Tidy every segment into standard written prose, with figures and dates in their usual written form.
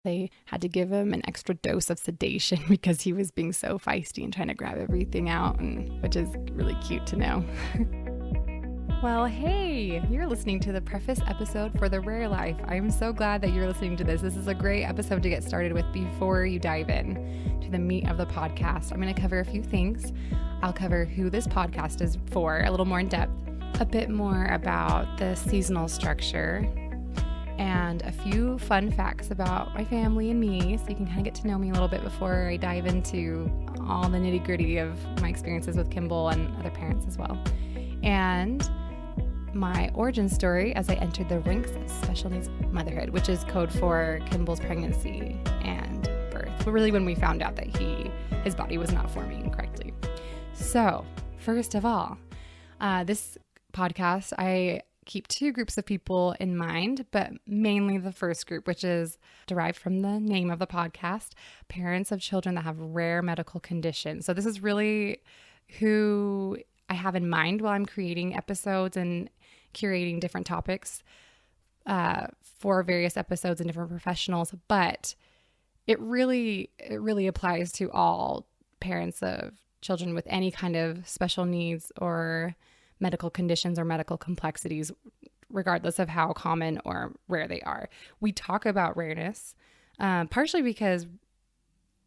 They had to give him an extra dose of sedation because he was being so feisty and trying to grab everything out, which is really cute to know. Well, hey, you're listening to the Preface episode for The Rare Life. I'm so glad that you're listening to this. This is a great episode to get started with before you dive in to the meat of the podcast. I'm going to cover a few things. I'll cover who this podcast is for, a little more in depth, a bit more about the seasonal structure, and a few fun facts about my family and me, so you can kind of get to know me a little bit before I dive into all the nitty-gritty of my experiences with Kimball and other parents as well. And my origin story as I entered the ranks of special needs motherhood, which is code for Kimball's pregnancy and birth. But really when we found out that his body was not forming correctly. So first of all, this podcast, I keep two groups of people in mind, but mainly the first group, which is derived from the name of the podcast, parents of children that have rare medical conditions. So this is really who I have in mind while I'm creating episodes and curating different topics for various episodes and different professionals. But it really applies to all parents of children with any kind of special needs or medical conditions or medical complexities, regardless of how common or rare they are. We talk about rareness, partially because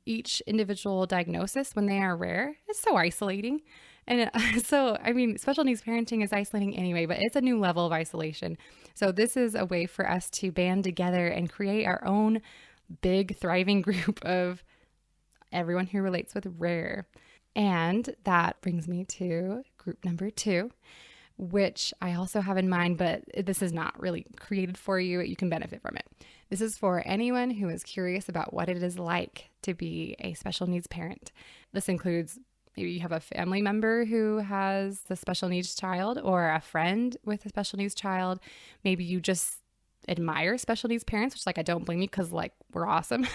each individual diagnosis, when they are rare, is so isolating. And special needs parenting is isolating anyway, but it's a new level of isolation. So this is a way for us to band together and create our own big, thriving group of everyone who relates with rare. And that brings me to group number 2, which I also have in mind, but this is not really created for you. You can benefit from it. This is for anyone who is curious about what it is like to be a special needs parent. This includes maybe you have a family member who has a special needs child or a friend with a special needs child. Maybe you just admire special needs parents, which I don't blame you because we're awesome.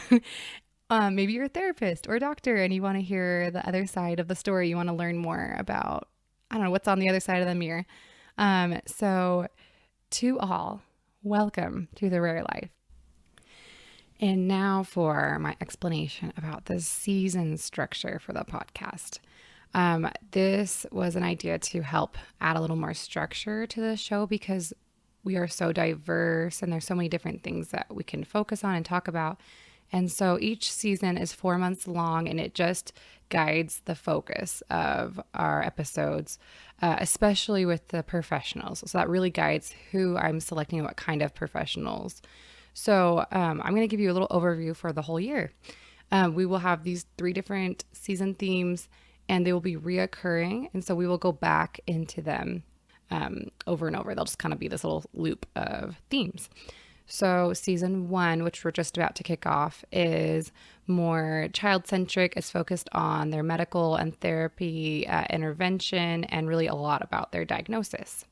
Maybe you're a therapist or a doctor and you want to hear the other side of the story. You want to learn more about, what's on the other side of the mirror. So to all, welcome to The Rare Life. And now for my explanation about the season structure for the podcast. This was an idea to help add a little more structure to the show because we are so diverse and there's so many different things that we can focus on and talk about. And so each season is 4 months long and it just guides the focus of our episodes, especially with the professionals. So that really guides who I'm selecting and what kind of professionals. So I'm going to give you a little overview for the whole year. We will have these 3 different season themes and they will be reoccurring. And so we will go back into them over and over. They'll just kind of be this little loop of themes. So season 1, which we're just about to kick off, is more child-centric. It's focused on their medical and therapy intervention and really a lot about their diagnosis.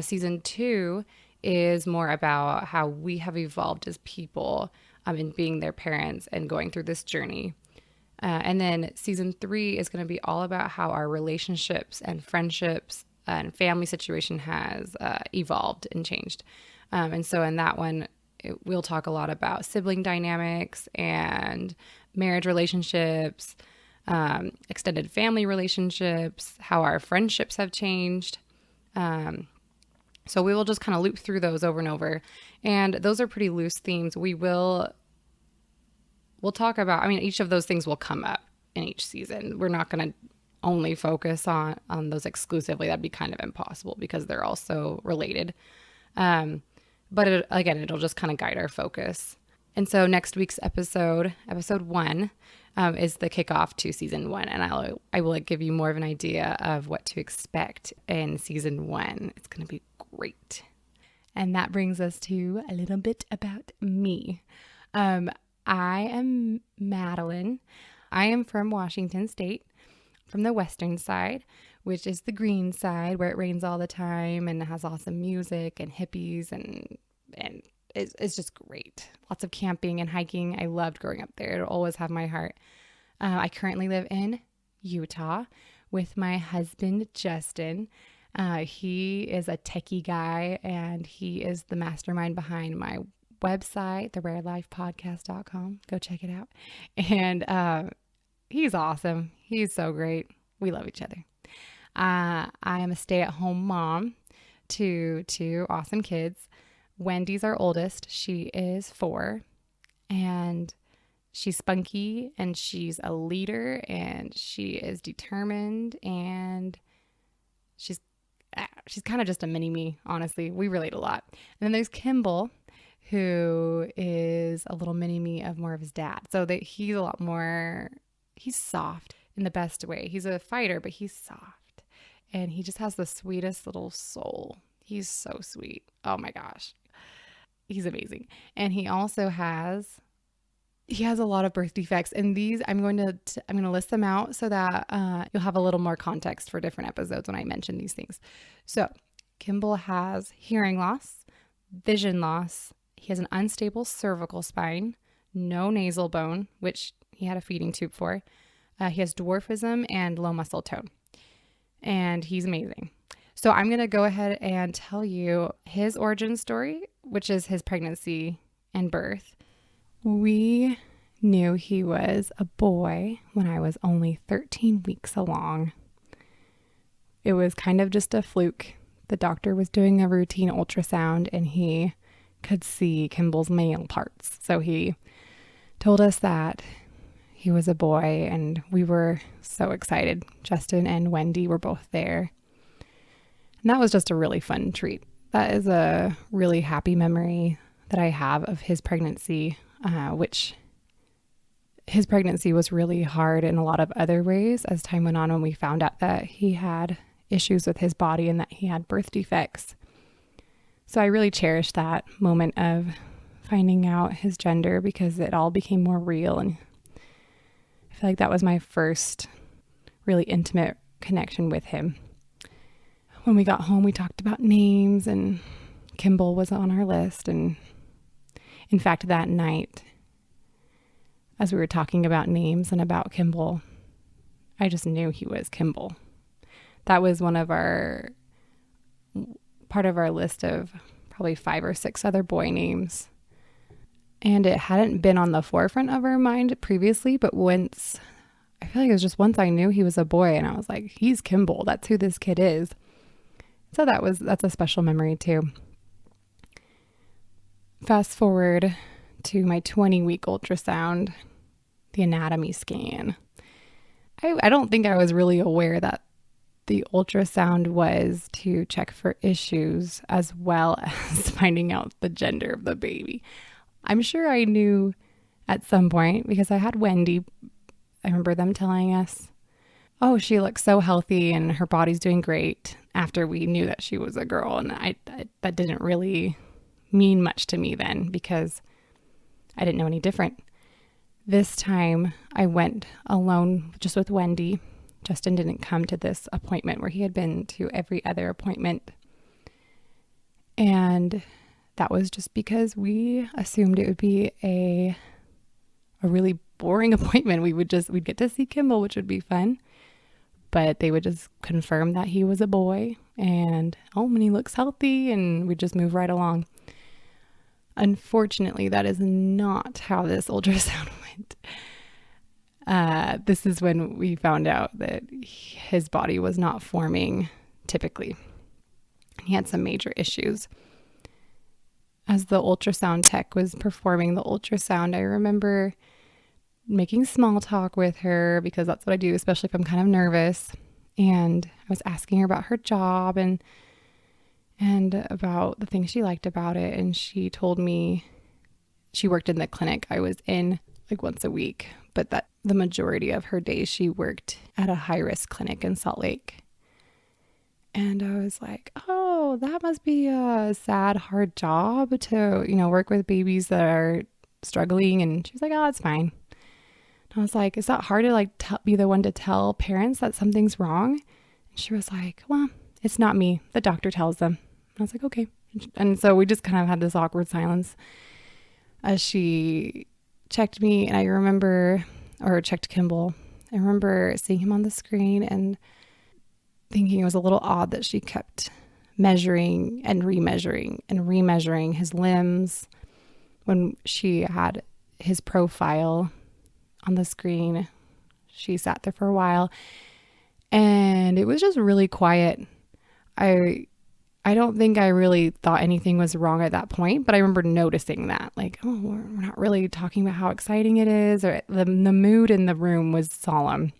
Season 2 is more about how we have evolved as people in being their parents and going through this journey. And then season 3 is going to be all about how our relationships and friendships and family situation has evolved and changed. And so in that one, we'll talk a lot about sibling dynamics and marriage relationships, extended family relationships, how our friendships have changed. So we will just kind of loop through those over and over. And those are pretty loose themes. We'll talk about, each of those things will come up in each season. We're not going to only focus on those exclusively. That'd be kind of impossible because they're all so related. But it'll just kind of guide our focus. And so next week's episode 1, is the kickoff to season 1. And I will give you more of an idea of what to expect in season 1. It's going to be great. And that brings us to a little bit about me. I am Madeline. I am from Washington State, from the western side, which is the green side where it rains all the time and it has awesome music and hippies and it's just great. Lots of camping and hiking. I loved growing up there. It'll always have my heart. I currently live in Utah with my husband, Justin. He is a techie guy and he is the mastermind behind my website, therarelifepodcast.com. Go check it out. And he's awesome. He's so great. We love each other. I am a stay-at-home mom to two awesome kids. Wendy's our oldest. She is 4, and she's spunky, and she's a leader, and she is determined, and she's kind of just a mini me, honestly. We relate a lot. And then there's Kimball, who is a little mini me of more of his dad. So that he's a lot more, he's soft in the best way. He's a fighter, but he's soft. And he just has the sweetest little soul. He's so sweet. Oh my gosh. He's amazing. And he also has a lot of birth defects, and these I'm going to list them out so that you'll have a little more context for different episodes when I mention these things. So Kimball has hearing loss, vision loss. He has an unstable cervical spine, no nasal bone, which he had a feeding tube for. He has dwarfism and low muscle tone, and he's amazing. So I'm going to go ahead and tell you his origin story, which is his pregnancy and birth. We knew he was a boy when I was only 13 weeks along. It was kind of just a fluke. The doctor was doing a routine ultrasound, and he could see Kimball's male parts. So he told us that he was a boy, and we were so excited. Justin and Wendy were both there. And that was just a really fun treat. That is a really happy memory that I have of his pregnancy, which his pregnancy was really hard in a lot of other ways as time went on, when we found out that he had issues with his body and that he had birth defects. So I really cherished that moment of finding out his gender, because it all became more real. And I feel like that was my first really intimate connection with him. When we got home, we talked about names, and Kimball was on our list. And in fact, that night, as we were talking about names and about Kimball, I just knew he was Kimball. That was part of our list of probably 5 or 6 other boy names. And it hadn't been on the forefront of our mind previously, but once, I feel like it was just once I knew he was a boy, and I was like, he's Kimball. That's who this kid is. So that's a special memory too. Fast forward to my 20-week ultrasound, the anatomy scan. I don't think I was really aware that the ultrasound was to check for issues as well as finding out the gender of the baby. I'm sure I knew at some point, because I had Wendy. I remember them telling us, oh, she looks so healthy and her body's doing great, after we knew that she was a girl. And that didn't really mean much to me then, because I didn't know any different. This time I went alone just with Wendy. Justin didn't come to this appointment where he had been to every other appointment. And that was just because we assumed it would be a really boring appointment. We'd get to see Kimball, which would be fun. But they would just confirm that he was a boy, and and he looks healthy, and we'd just move right along. Unfortunately, that is not how this ultrasound went. This is when we found out that his body was not forming typically. He had some major issues. As the ultrasound tech was performing the ultrasound, I remember making small talk with her, because that's what I do, especially if I'm kind of nervous. And I was asking her about her job and about the things she liked about it. And she told me she worked in the clinic I was in like once a week, but that the majority of her days she worked at a high-risk clinic in Salt Lake. And I was like, oh, that must be a sad, hard job to, work with babies that are struggling. And she was like, oh, it's fine. I was like, is that hard to be the one to tell parents that something's wrong? And she was like, well, it's not me. The doctor tells them. I was like, okay. And so we just kind of had this awkward silence as she checked me. And checked Kimball. I remember seeing him on the screen and thinking it was a little odd that she kept measuring and remeasuring his limbs, when she had his profile on the screen, she sat there for a while and it was just really quiet. I don't think I really thought anything was wrong at that point, but I remember noticing that, like, oh, we're not really talking about how exciting it is, or the mood in the room was solemn.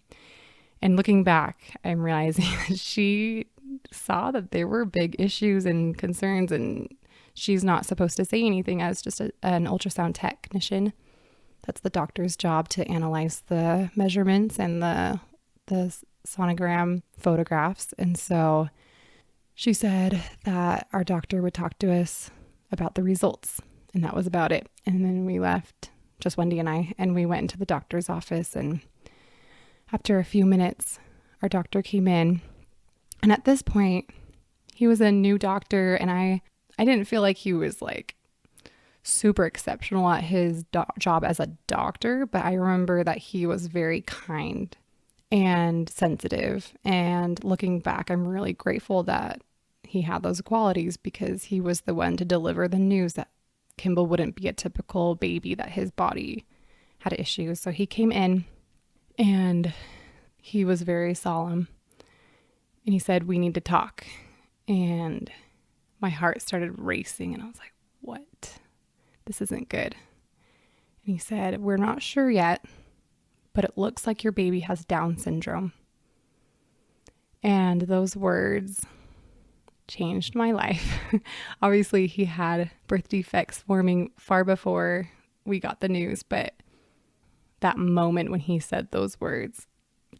And looking back, I'm realizing that she saw that there were big issues and concerns, and she's not supposed to say anything as just an ultrasound technician. That's the doctor's job, to analyze the measurements and the sonogram photographs. And so she said that our doctor would talk to us about the results, and that was about it. And then we left, just Wendy and I, and we went into the doctor's office. And after a few minutes, our doctor came in. And at this point, he was a new doctor, and I didn't feel like he was like super exceptional at his job as a doctor, but I remember that he was very kind and sensitive. And looking back, I'm really grateful that he had those qualities, because he was the one to deliver the news that Kimball wouldn't be a typical baby, that his body had issues. So he came in and he was very solemn, and he said, "We need to talk." And my heart started racing, and I was like, what? This isn't good. And he said, "We're not sure yet, but it looks like your baby has Down syndrome." And those words changed my life. Obviously, he had birth defects forming far before we got the news, but that moment when he said those words,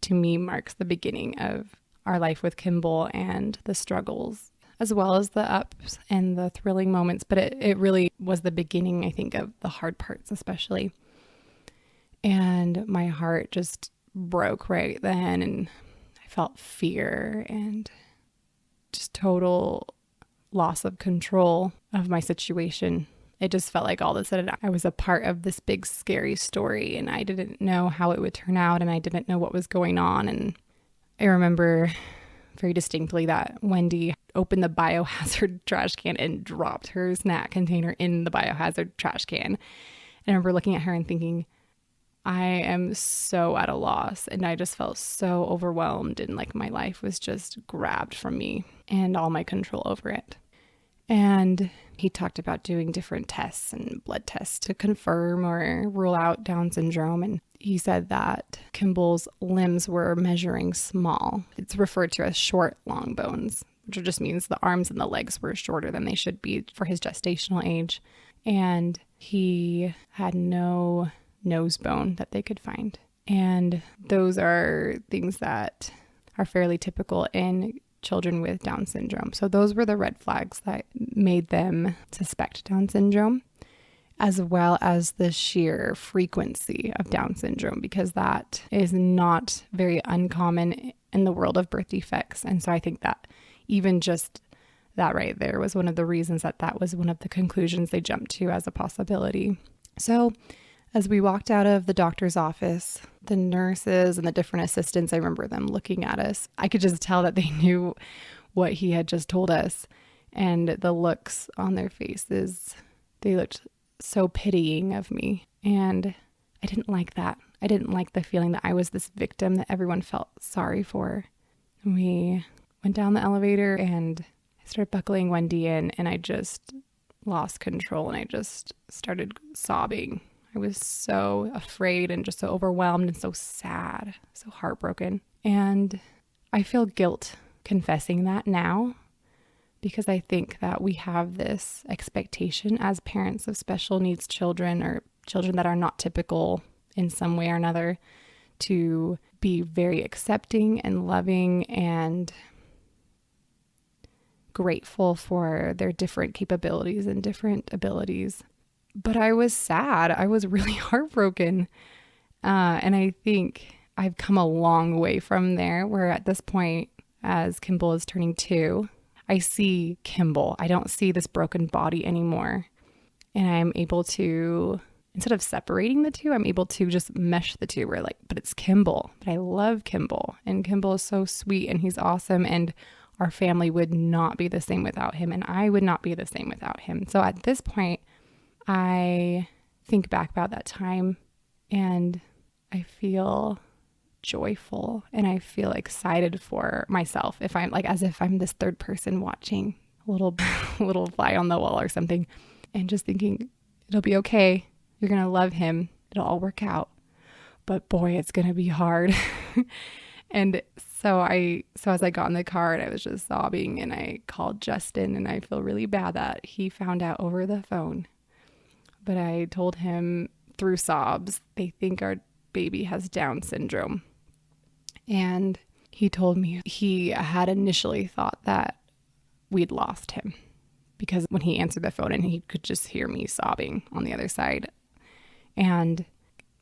to me, marks the beginning of our life with Kimball, and the struggles, as well as the ups and the thrilling moments. But it really was the beginning, I think, of the hard parts especially. And my heart just broke right then, and I felt fear and just total loss of control of my situation. It just felt like all of a sudden I was a part of this big scary story, and I didn't know how it would turn out, and I didn't know what was going on. And I remember very distinctly that Wendy opened the biohazard trash can and dropped her snack container in the biohazard trash can. And I remember looking at her and thinking, I am so at a loss. And I just felt so overwhelmed, and like my life was just grabbed from me and all my control over it. And he talked about doing different tests and blood tests to confirm or rule out Down syndrome. And he said that Kimball's limbs were measuring small. It's referred to as short long bones, which just means the arms and the legs were shorter than they should be for his gestational age. And he had no nose bone that they could find. And those are things that are fairly typical in children with Down syndrome. So those were the red flags that made them suspect Down syndrome, as well as the sheer frequency of Down syndrome, because that is not very uncommon in the world of birth defects. And so I think that even just that right there was one of the reasons that was one of the conclusions they jumped to as a possibility. So as we walked out of the doctor's office, the nurses and the different assistants, I remember them looking at us. I could just tell that they knew what he had just told us. And the looks on their faces, they looked so pitying of me. And I didn't like that. I didn't like the feeling that I was this victim that everyone felt sorry for. And we went down the elevator, and I started buckling Wendy in, and I just lost control, and I just started sobbing. I was so afraid and just so overwhelmed and so sad, so heartbroken. And I feel guilt confessing that now, because I think that we have this expectation as parents of special needs children, or children that are not typical in some way or another, to be very accepting and loving and grateful for their different capabilities and different abilities. But I was sad. I was really heartbroken. And I think I've come a long way from there, where at this point, as Kimball is turning 2, I see Kimball. I don't see this broken body anymore. And I'm able to, instead of separating the two, I'm able to just mesh the two. We're like, but it's Kimball. But I love Kimball. And Kimball is so sweet, and he's awesome. And our family would not be the same without him. And I would not be the same without him. So at this point, I think back about that time and I feel joyful and I feel excited for myself, if I'm like, as if I'm this third person watching a little fly on the wall or something, and just thinking it'll be okay. You're going to love him. It'll all work out. But boy, it's going to be hard. And so as I got in the car and I was just sobbing and I called Justin, and I feel really bad that he found out over the phone. But I told him through sobs, they think our baby has Down syndrome. And he told me he had initially thought that we'd lost him, because when he answered the phone and he could just hear me sobbing on the other side. And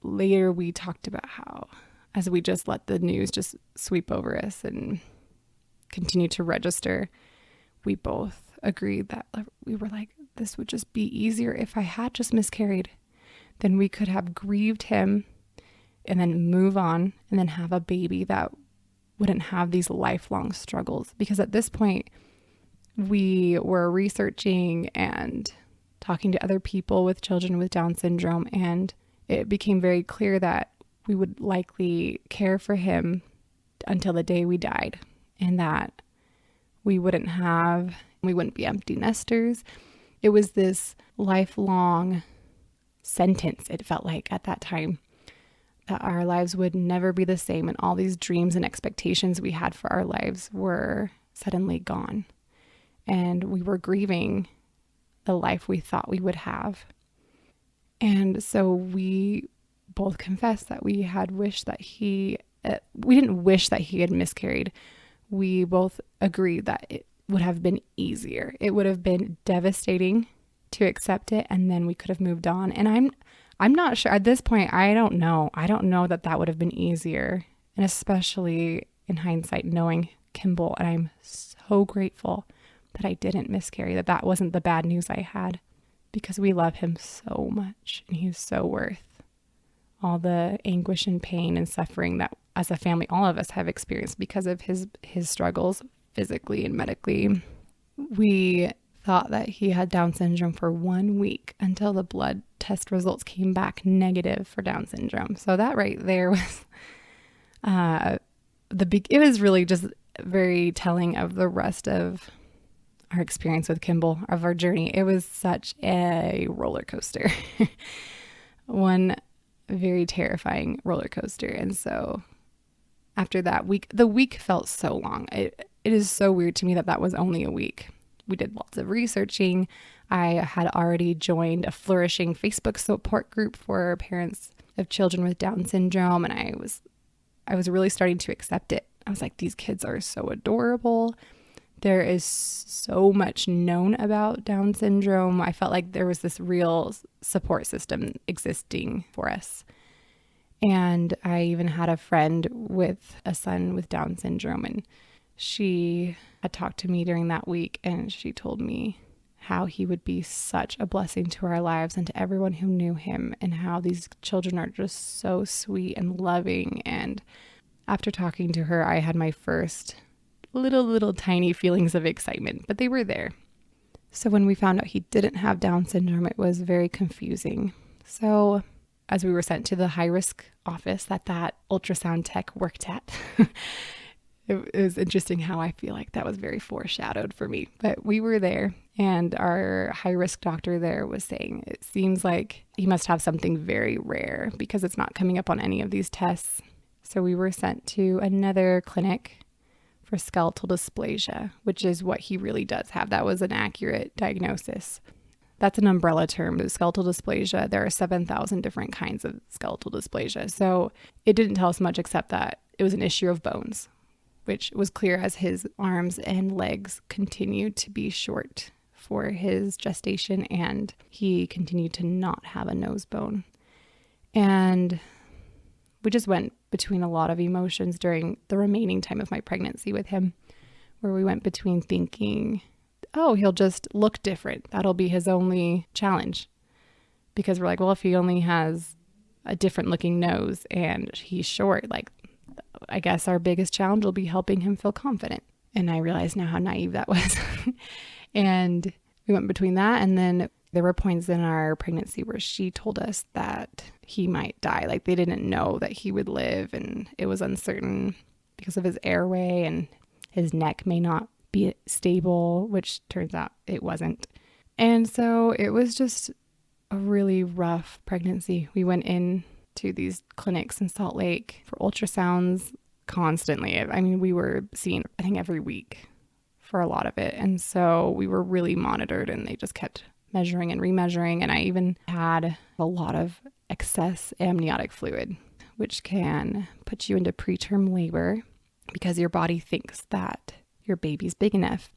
later we talked about how, as we just let the news just sweep over us and continue to register, we both agreed that we were like, this would just be easier if I had just miscarried. Then we could have grieved him and then move on and then have a baby that wouldn't have these lifelong struggles. Because at this point, we were researching and talking to other people with children with Down syndrome, and it became very clear that we would likely care for him until the day we died, and that we wouldn't be empty nesters. It was this lifelong sentence, it felt like at that time, that our lives would never be the same, and all these dreams and expectations we had for our lives were suddenly gone. And we were grieving the life we thought we would have. And so we both confessed that we had wished that we didn't wish that he had miscarried. We both agreed that it would have been easier. It would have been devastating to accept it, and then we could have moved on. And I'm not sure at this point. I don't know that would have been easier. And especially in hindsight, knowing Kimball, and I'm so grateful that I didn't miscarry, that wasn't the bad news I had, because we love him so much and he's so worth all the anguish and pain and suffering that as a family, all of us have experienced because of his struggles physically and medically. We thought that he had Down syndrome for 1 week until the blood test results came back negative for Down syndrome. So that right there was it was really just very telling of the rest of our experience with Kimball, of our journey. It was such a roller coaster. One very terrifying roller coaster. And so after that week, the week felt so long. It is so weird to me that was only a week. We did lots of researching. I had already joined a flourishing Facebook support group for parents of children with Down syndrome, and I was really starting to accept it. I was like, these kids are so adorable. There is so much known about Down syndrome. I felt like there was this real support system existing for us. And I even had a friend with a son with Down syndrome, and she had talked to me during that week, and she told me how he would be such a blessing to our lives and to everyone who knew him, and how these children are just so sweet and loving. And after talking to her, I had my first little tiny feelings of excitement, but they were there. So when we found out he didn't have Down syndrome, it was very confusing. So as we were sent to the high risk office that ultrasound tech worked at, it was interesting how I feel like that was very foreshadowed for me. But we were there, and our high risk doctor there was saying it seems like he must have something very rare because it's not coming up on any of these tests. So we were sent to another clinic for skeletal dysplasia, which is what he really does have. That was an accurate diagnosis. That's an umbrella term. Skeletal dysplasia, there are 7,000 different kinds of skeletal dysplasia. So it didn't tell us much except that it was an issue of bones, which was clear as his arms and legs continued to be short for his gestation, and he continued to not have a nose bone. And we just went between a lot of emotions during the remaining time of my pregnancy with him, where we went between thinking, oh, he'll just look different. That'll be his only challenge. Because we're like, well, if he only has a different looking nose and he's short, like, I guess our biggest challenge will be helping him feel confident. And I realize now how naive that was. And we went between that, and then There were points in our pregnancy where she told us that he might die. Like they didn't know that he would live, and it was uncertain because of his airway, and his neck may not be stable, which turns out it wasn't. And so it was just a really rough pregnancy. We went in to these clinics in Salt Lake for ultrasounds constantly. I mean, we were seen, I think, every week for a lot of it. And so we were really monitored, and they just kept measuring and remeasuring. And I even had a lot of excess amniotic fluid, which can put you into preterm labor because your body thinks that your baby's big enough.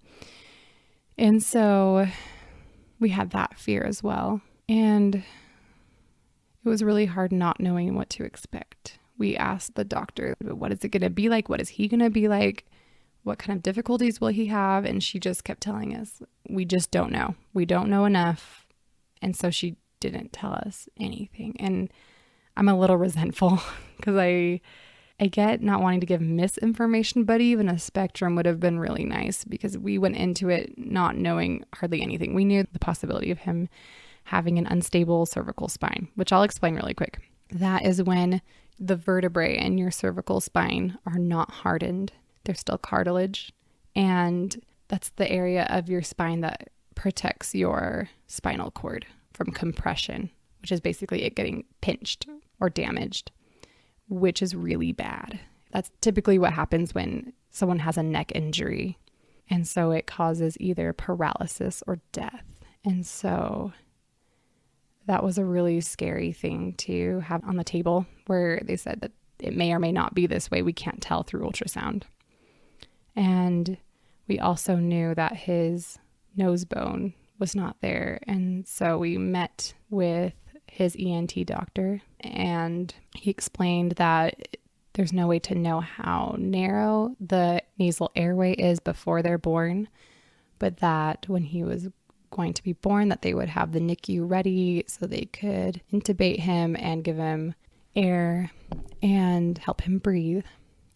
And so we had that fear as well. And it was really hard not knowing what to expect. We asked the doctor, what is it going to be like? What is he going to be like? What kind of difficulties will he have? And she just kept telling us, we just don't know. We don't know enough. And so she didn't tell us anything. And I'm a little resentful because I get not wanting to give misinformation, but even a spectrum would have been really nice because we went into it not knowing hardly anything. We knew the possibility of him having an unstable cervical spine, which I'll explain really quick. That is when the vertebrae in your cervical spine are not hardened. They're still cartilage. And that's the area of your spine that protects your spinal cord from compression, which is basically it getting pinched or damaged, which is really bad. That's typically what happens when someone has a neck injury. And so it causes either paralysis or death. And so that was a really scary thing to have on the table, where they said that it may or may not be this way. We can't tell through ultrasound. And we also knew that his nose bone was not there. And so we met with his ENT doctor, and he explained that there's no way to know how narrow the nasal airway is before they're born, but that when he was going to be born, that they would have the NICU ready so they could intubate him and give him air and help him breathe.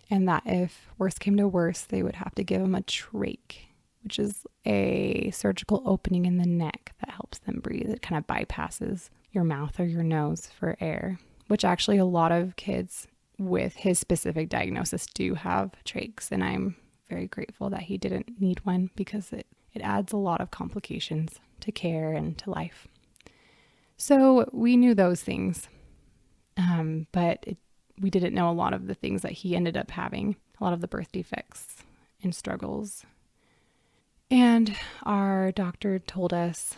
And that if worse came to worse, they would have to give him a trach, which is a surgical opening in the neck that helps them breathe. It kind of bypasses your mouth or your nose for air, which actually a lot of kids with his specific diagnosis do have trachs. And I'm very grateful that he didn't need one because it adds a lot of complications to care and to life. So we knew those things, but we didn't know a lot of the things that he ended up having, a lot of the birth defects and struggles. And our doctor told us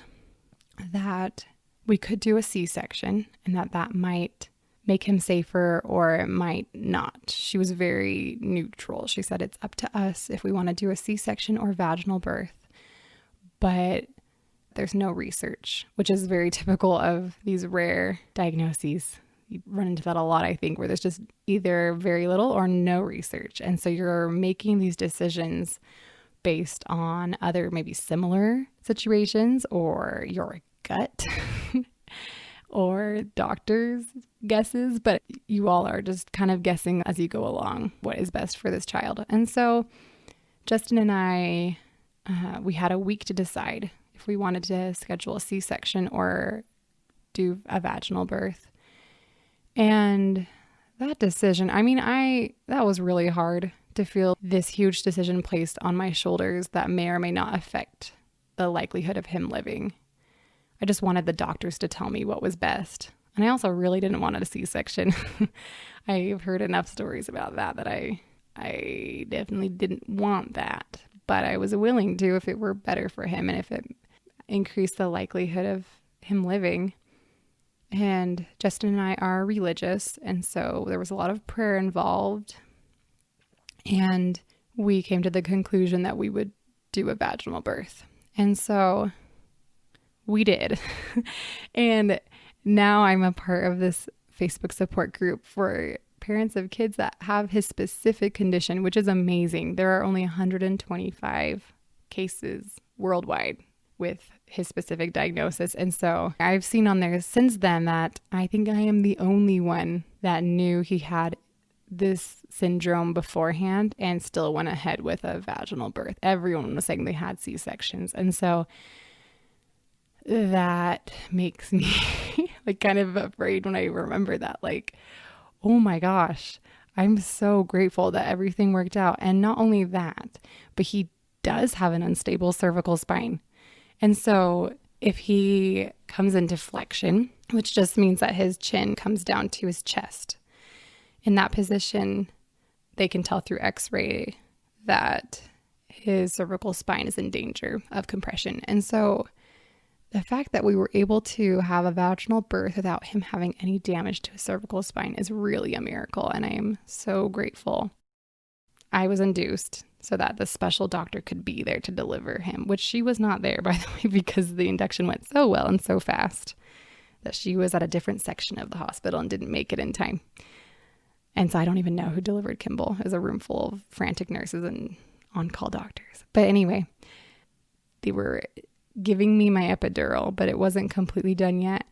that we could do a C-section and that might make him safer or it might not. She was very neutral. She said it's up to us if we want to do a C-section or vaginal birth. But there's no research, which is very typical of these rare diagnoses. You run into that a lot, I think, where there's just either very little or no research. And so you're making these decisions based on other maybe similar situations or your gut or doctors' guesses, but you all are just kind of guessing as you go along what is best for this child. And so Justin and I, we had a week to decide if we wanted to schedule a C-section or do a vaginal birth. And that decision, that was really hard to feel this huge decision placed on my shoulders that may or may not affect the likelihood of him living. I just wanted the doctors to tell me what was best. And I also really didn't want a C-section. I've heard enough stories about that I definitely didn't want that. But I was willing to if it were better for him and if it increased the likelihood of him living. And Justin and I are religious, and so there was a lot of prayer involved. And we came to the conclusion that we would do a vaginal birth. And so we did. And now I'm a part of this Facebook support group for parents of kids that have his specific condition, which is amazing. There are only 125 cases worldwide with his specific diagnosis. And so I've seen on there since then that I think I am the only one that knew he had this syndrome beforehand and still went ahead with a vaginal birth. Everyone was saying they had C-sections. And so that makes me like kind of afraid when I remember that. Like, oh my gosh, I'm so grateful that everything worked out. And not only that, but he does have an unstable cervical spine. And so if he comes into flexion, which just means that his chin comes down to his chest, in that position, they can tell through x-ray that his cervical spine is in danger of compression. And so the fact that we were able to have a vaginal birth without him having any damage to his cervical spine is really a miracle. And I am so grateful. I was induced so that the special doctor could be there to deliver him, which she was not there, by the way, because the induction went so well and so fast that she was at a different section of the hospital and didn't make it in time. And so I don't even know who delivered Kimball. It was a room full of frantic nurses and on-call doctors. But anyway, they were giving me my epidural, but it wasn't completely done yet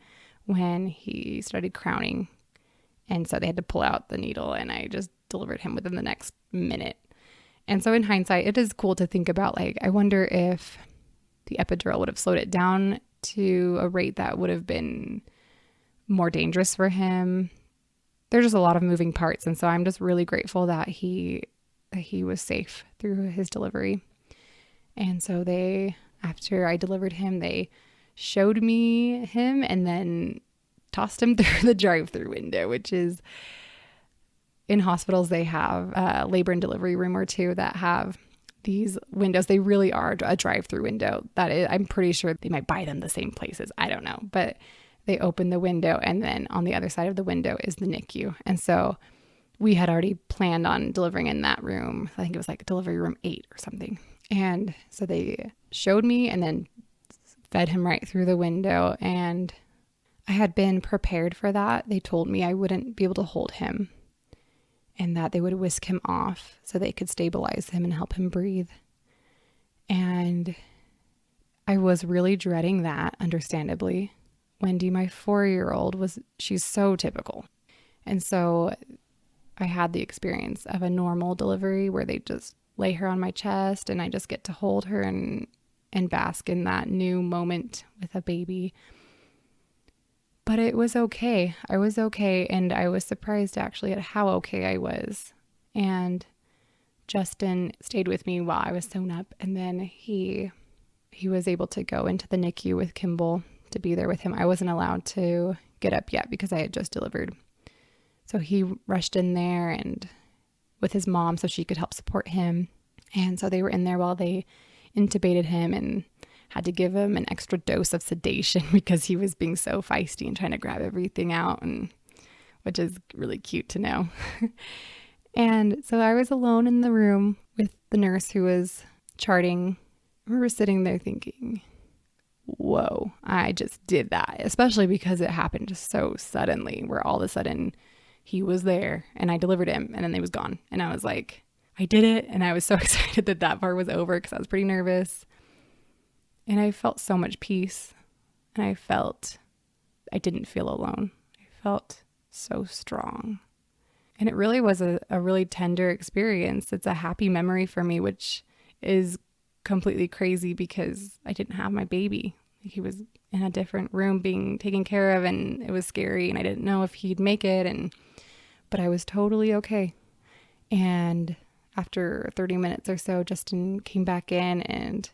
when he started crowning. And so they had to pull out the needle, and I just delivered him within the next minute. And so in hindsight, it is cool to think about, like, I wonder if the epidural would have slowed it down to a rate that would have been more dangerous for him. There's just a lot of moving parts. And so I'm just really grateful that he was safe through his delivery. And so after I delivered him, they showed me him and then tossed him through the drive-through window, which is, in hospitals, they have a labor and delivery room or two that have these windows. They really are a drive-through window. I'm pretty sure they might buy them the same places. I don't know. But they open the window, and then on the other side of the window is the NICU. And so we had already planned on delivering in that room. I think it was like delivery room 8 or something. And so they showed me and then fed him right through the window. And I had been prepared for that. They told me I wouldn't be able to hold him and that they would whisk him off so they could stabilize him and help him breathe. And I was really dreading that, understandably. Wendy, my 4-year-old, she's so typical. And so I had the experience of a normal delivery where they just lay her on my chest and I just get to hold her and bask in that new moment with a baby. But it was okay. I was okay, and I was surprised actually at how okay I was. And Justin stayed with me while I was sewn up, and then he was able to go into the NICU with Kimball to be there with him. I wasn't allowed to get up yet because I had just delivered. So he rushed in there and with his mom so she could help support him. And so they were in there while they intubated him and had to give him an extra dose of sedation because he was being so feisty and trying to grab everything out, and which is really cute to know. And so I was alone in the room with the nurse who was charting. We were sitting there thinking, whoa, I just did that, especially because it happened just so suddenly, where all of a sudden he was there and I delivered him and then he was gone. And I was like, I did it. And I was so excited that part was over because I was pretty nervous. And I felt so much peace, and I didn't feel alone. I felt so strong. And it really was a really tender experience. It's a happy memory for me, which is completely crazy because I didn't have my baby. He was in a different room being taken care of, and it was scary, and I didn't know if he'd make it, but I was totally okay. And after 30 minutes or so, Justin came back in and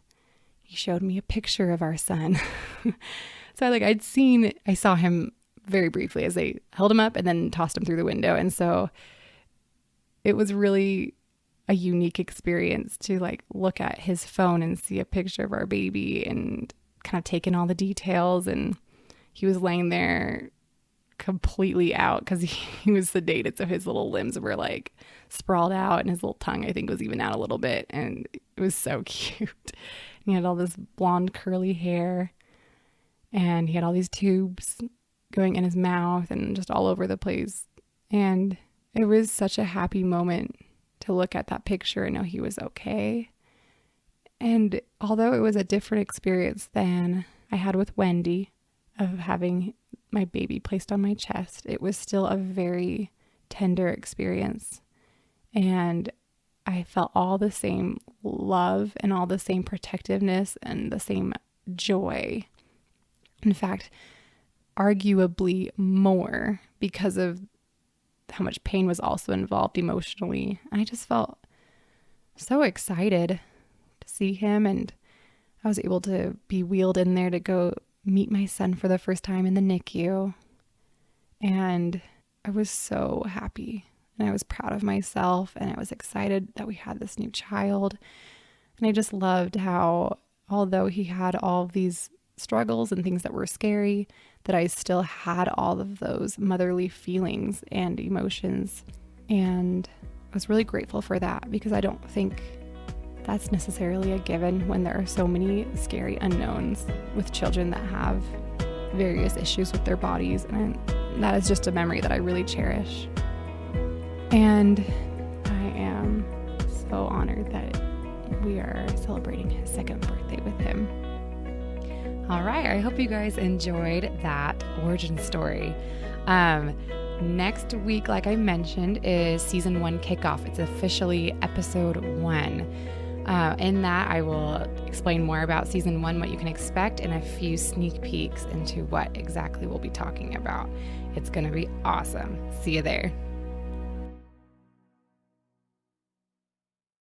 he showed me a picture of our son. So I saw him very briefly as they held him up and then tossed him through the window. And so it was really a unique experience to look at his phone and see a picture of our baby and kind of take in all the details. And he was laying there completely out because he was sedated. So his little limbs were sprawled out, and his little tongue, I think, was even out a little bit. And it was so cute. He had all this blonde curly hair, and he had all these tubes going in his mouth and just all over the place. And it was such a happy moment to look at that picture and know he was okay. And although it was a different experience than I had with Wendy of having my baby placed on my chest, it was still a very tender experience. And I felt all the same love and all the same protectiveness and the same joy In fact, arguably more because of how much pain was also involved emotionally. I just felt so excited to see him, and I was able to be wheeled in there to go meet my son for the first time in the NICU. And I was so happy, and I was proud of myself, and I was excited that we had this new child. And I just loved how, although he had all of these struggles and things that were scary, that I still had all of those motherly feelings and emotions. And I was really grateful for that, because I don't think that's necessarily a given when there are so many scary unknowns with children that have various issues with their bodies. And that is just a memory that I really cherish. And I am so honored that we are celebrating his second birthday with him. All right, I hope you guys enjoyed that origin story. Next week, like I mentioned, is season 1 kickoff. It's officially episode 1. In that, I will explain more about season 1, what you can expect, and a few sneak peeks into what exactly we'll be talking about. It's going to be awesome. See you there.